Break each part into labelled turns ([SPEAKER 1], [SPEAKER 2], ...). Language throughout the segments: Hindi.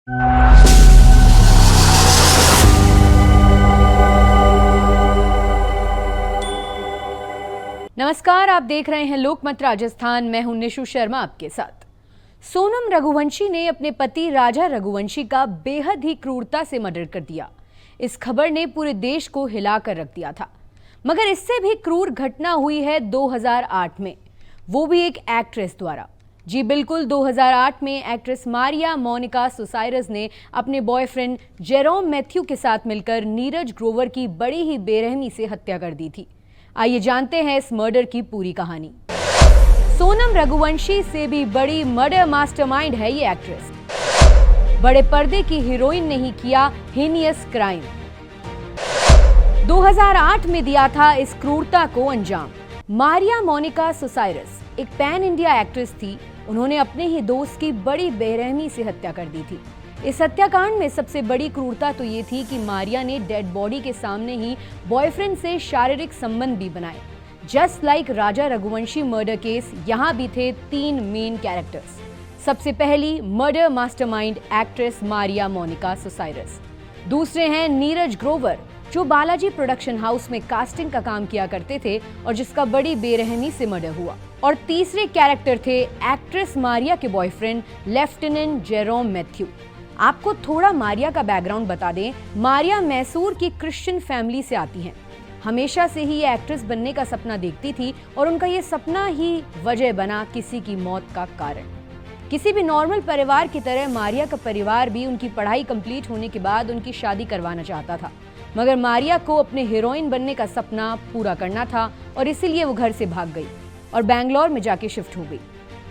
[SPEAKER 1] नमस्कार, आप देख रहे हैं लोकमत राजस्थान। मैं हूं निशु शर्मा आपके साथ। सोनम रघुवंशी ने अपने पति राजा रघुवंशी का बेहद ही क्रूरता से मर्डर कर दिया। इस खबर ने पूरे देश को हिलाकर रख दिया था। मगर इससे भी क्रूर घटना हुई है 2008 में, वो भी एक एक्ट्रेस द्वारा। जी बिल्कुल, 2008 में एक्ट्रेस मारिया मोनिका सुसायरस ने अपने बॉयफ्रेंड जेरोम मैथ्यू के साथ मिलकर नीरज ग्रोवर की बड़ी ही बेरहमी से हत्या कर दी थी। आइए जानते हैं इस मर्डर की पूरी कहानी। सोनम रघुवंशी से भी बड़ी मर्डर मास्टरमाइंड है ये एक्ट्रेस। बड़े पर्दे की हीरोइन ने ही किया हीनियस क्राइम। 2008 में दिया था इस क्रूरता को अंजाम। मारिया मोनिका सुसायरस एक पैन इंडिया एक्ट्रेस थी। उन्होंने अपने ही दोस्त की बड़ी बेरहमी से हत्या कर दी थी। इस हत्याकांड में सबसे बड़ी क्रूरता तो ये थी कि मारिया ने डेड बॉडी के सामने ही बॉयफ्रेंड से शारीरिक संबंध भी बनाए। Just like Raja Raghuvanshi murder case, यहाँ भी थे 3 मेन कैरेक्टर्स। सबसे पहली murder mastermind actress Maria Monica Susairaj. दूसरे हैं नीरज ग्रोवर, जो बालाजी प्रोडक्शन हाउस में कास्टिंग का काम किया करते थे और जिसका बड़ी बेरहमी से मर्डर हुआ। और तीसरे कैरेक्टर थे एक्ट्रेस मारिया के बॉयफ्रेंड लेफ्टिनेंट जेरोम मैथ्यू। आपको थोड़ा मारिया का बैकग्राउंड बता दें। मारिया मैसूर की क्रिश्चियन फैमिली से आती हैं। हमेशा से ही ये एक्ट्रेस बनने का सपना देखती थी और उनका ये सपना ही वजह बना किसी की मौत का कारण। किसी भी नॉर्मल परिवार की तरह मारिया का परिवार भी उनकी पढ़ाई कंप्लीट होने के बाद उनकी शादी करवाना चाहता था। मगर मारिया को अपने हीरोइन बनने का सपना पूरा करना था और इसीलिए वो घर से भाग गई और बैंगलोर में जाके शिफ्ट हो गई।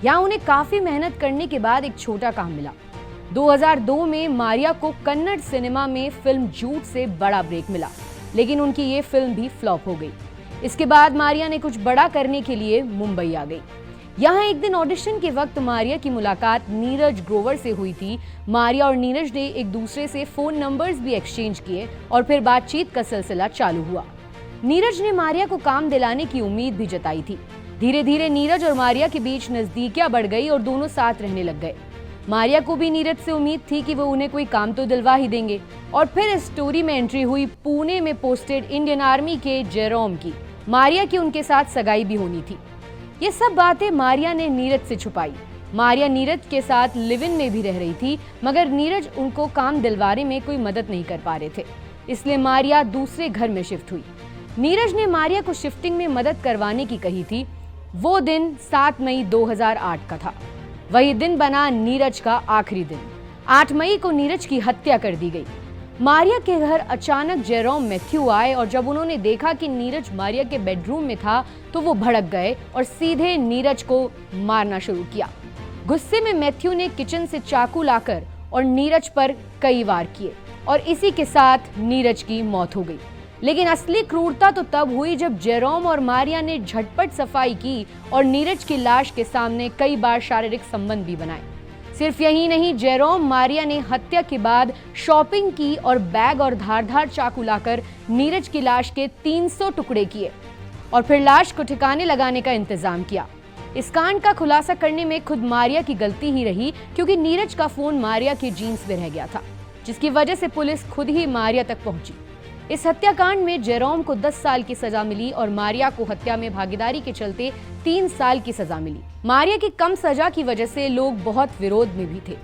[SPEAKER 1] यहाँ उन्हें काफी मेहनत करने के बाद एक छोटा काम मिला। 2002 में मारिया को कन्नड़ सिनेमा में फिल्म झूठ से बड़ा ब्रेक मिला, लेकिन उनकी ये फिल्म भी फ्लॉप हो गई। इसके बाद मारिया ने कुछ बड़ा करने के लिए मुंबई आ गई। यहाँ एक दिन ऑडिशन के वक्त मारिया की मुलाकात नीरज ग्रोवर से हुई थी। मारिया और नीरज ने एक दूसरे से फोन नंबर्स भी एक्सचेंज किए और फिर बातचीत का सिलसिला चालू हुआ। नीरज ने मारिया को काम दिलाने की उम्मीद भी जताई थी। धीरे धीरे नीरज और मारिया के बीच नजदीकियां बढ़ गई और दोनों साथ रहने लग गए। मारिया को भी नीरज से उम्मीद थी कि वो उन्हें कोई काम तो दिलवा ही देंगे। और फिर इस स्टोरी में एंट्री हुई पुणे में पोस्टेड इंडियन आर्मी के जेरोम की। मारिया की उनके साथ सगाई भी होनी थी। ये सब बातें मारिया ने नीरज से छुपाई। मारिया नीरज के साथ लिव इन में भी रह रही थी, मगर नीरज उनको काम दिलवाने में कोई मदद नहीं कर पा रहे थे, इसलिए मारिया दूसरे घर में शिफ्ट हुई। नीरज ने मारिया को शिफ्टिंग में मदद करवाने की कही थी। वो दिन 7 मई 2008 का था। वही दिन बना नीरज का आखिरी दिन। 8 मई को नीरज की हत्या कर दी गई। मारिया के घर अचानक जेरोम मैथ्यू आए और जब उन्होंने देखा कि नीरज मारिया के बेडरूम में था तो वो भड़क गए और सीधे नीरज को मारना शुरू किया। गुस्से में मैथ्यू ने किचन से चाकू लाकर और नीरज पर कई वार किए और इसी के साथ नीरज की मौत हो गई। लेकिन असली क्रूरता तो तब हुई जब जेरोम और मारिया ने झटपट सफाई की और नीरज की लाश के सामने कई बार शारीरिक संबंध भी बनाए। सिर्फ यही नहीं, जेरोम मारिया ने हत्या के बाद शॉपिंग की और बैग और धारदार चाकू लाकर नीरज की लाश के 300 टुकड़े किए और फिर लाश को ठिकाने लगाने का इंतजाम किया। इस कांड का खुलासा करने में खुद मारिया की गलती ही रही, क्योंकि नीरज का फोन मारिया के जीन्स में रह गया था, जिसकी वजह से पुलिस खुद ही मारिया तक पहुंची। इस हत्याकांड में जेरोम को 10 साल की सजा मिली और मारिया को हत्या में भागीदारी के चलते 3 साल की सजा मिली। मारिया की कम सजा की वजह से लोग बहुत विरोध में भी थे।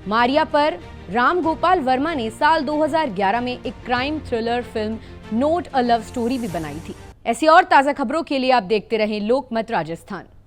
[SPEAKER 1] मारिया पर राम गोपाल वर्मा ने साल 2011 में एक crime thriller film note a love story भी बनाई थी। ऐसी और ताजा खबरों के लिए आप देखते रहें लोकमत राजस्थान।